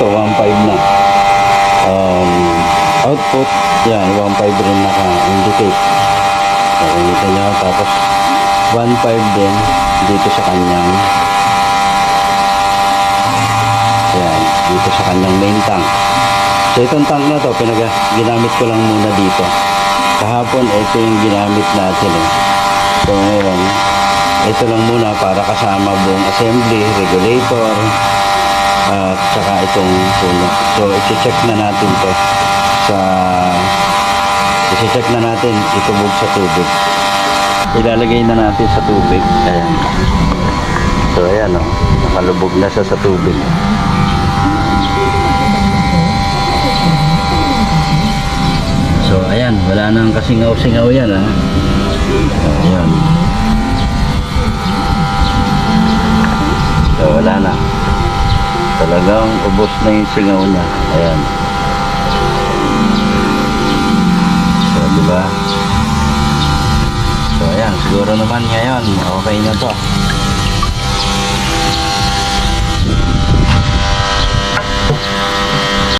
ito 1.5 na. Output, yan, 1.5 rin naka-indicate. So, kita nyo, tapos 1.5 din dito sa kanyang yan, dito sa kanyang main tank. So, itong tank na to, ginamit ko lang muna dito. Kahapon, ito yung ginamit natin eh. So, ngayon, ito lang muna para kasama buong assembly, regulator, at saka itong puno. So, i-check na natin to i-check na natin itubog sa tubig. Ilalagay na natin sa tubig. Ayan. So, ayan o. Nakalubog na siya sa tubig. So, ayan. Wala nang kasingaw-singaw yan ha. Ayan. So, wala na. Talagang ubos na yung singaw niya. Ayan. So, diba? So, ayan. Siguro naman ngayon, okay na to.